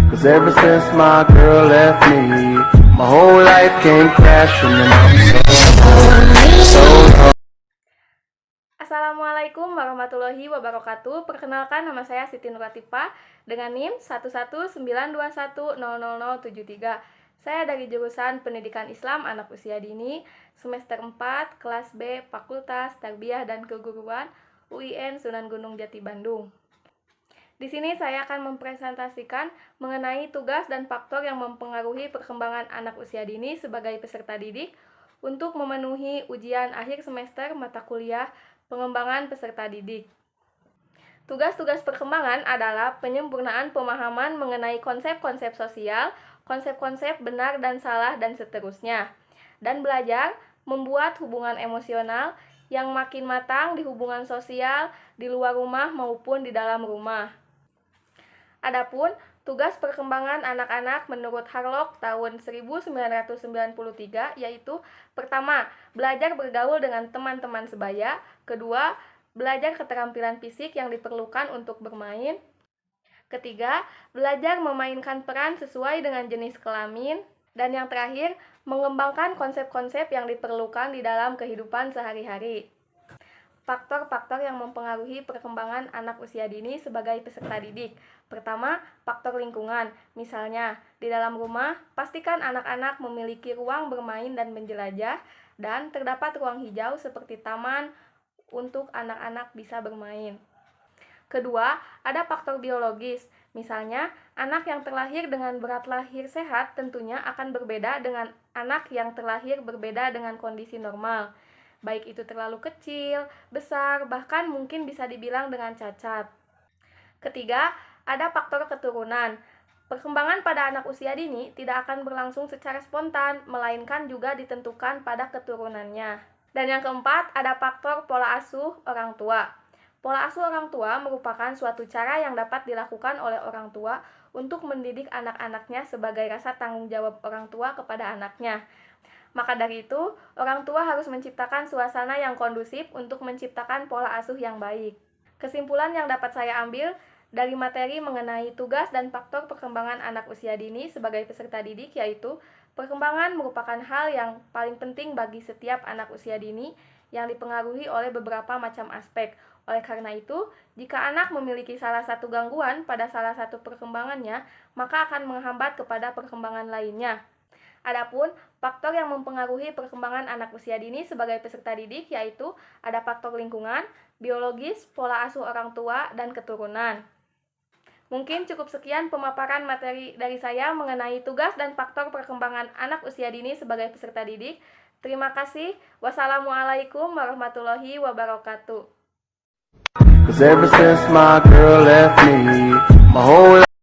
'Cause ever since my girl left me, my whole life came crashing and I'm so low. Assalamualaikum warahmatullahi wabarakatuh. Perkenalkan, nama saya Siti Nuratipa dengan NIM 11921000073. Saya dari jurusan Pendidikan Islam Anak Usia Dini, semester 4, kelas B, Fakultas Tarbiyah dan Keguruan, UIN Sunan Gunung Jati Bandung. Di sini saya akan mempresentasikan mengenai tugas dan faktor yang mempengaruhi perkembangan anak usia dini sebagai peserta didik untuk memenuhi ujian akhir semester mata kuliah pengembangan peserta didik. Tugas-tugas perkembangan adalah penyempurnaan pemahaman mengenai konsep-konsep sosial, konsep-konsep benar dan salah, dan seterusnya. Dan belajar membuat hubungan emosional yang makin matang di hubungan sosial di luar rumah maupun di dalam rumah. Adapun tugas perkembangan anak-anak menurut Harlock tahun 1993 yaitu pertama, belajar bergaul dengan teman-teman sebaya, kedua, belajar keterampilan fisik yang diperlukan untuk bermain, ketiga, belajar memainkan peran sesuai dengan jenis kelamin, dan yang terakhir, mengembangkan konsep-konsep yang diperlukan di dalam kehidupan sehari-hari. Faktor-faktor yang mempengaruhi perkembangan anak usia dini sebagai peserta didik. Pertama, faktor lingkungan. Misalnya, di dalam rumah, pastikan anak-anak memiliki ruang bermain dan menjelajah, dan terdapat ruang hijau seperti taman untuk anak-anak bisa bermain. Kedua, ada faktor biologis. Misalnya, anak yang terlahir dengan berat lahir sehat tentunya akan berbeda dengan anak yang terlahir berbeda dengan kondisi normal. Baik itu terlalu kecil, besar, bahkan mungkin bisa dibilang dengan cacat. Ketiga, ada faktor keturunan. Perkembangan pada anak usia dini tidak akan berlangsung secara spontan, melainkan juga ditentukan pada keturunannya. Dan yang keempat, ada faktor pola asuh orang tua. Pola asuh orang tua merupakan suatu cara yang dapat dilakukan oleh orang tua untuk mendidik anak-anaknya sebagai rasa tanggung jawab orang tua kepada anaknya. Maka dari itu, orang tua harus menciptakan suasana yang kondusif untuk menciptakan pola asuh yang baik. Kesimpulan yang dapat saya ambil dari materi mengenai tugas dan faktor perkembangan anak usia dini sebagai peserta didik yaitu perkembangan merupakan hal yang paling penting bagi setiap anak usia dini yang dipengaruhi oleh beberapa macam aspek. Oleh karena itu, jika anak memiliki salah satu gangguan pada salah satu perkembangannya, maka akan menghambat kepada perkembangan lainnya. Adapun faktor yang mempengaruhi perkembangan anak usia dini sebagai peserta didik yaitu ada faktor lingkungan, biologis, pola asuh orang tua, dan keturunan. Mungkin cukup sekian pemaparan materi dari saya mengenai tugas dan faktor perkembangan anak usia dini sebagai peserta didik. Terima kasih. Wassalamualaikum warahmatullahi wabarakatuh. 'Cause ever since my girl left me, my whole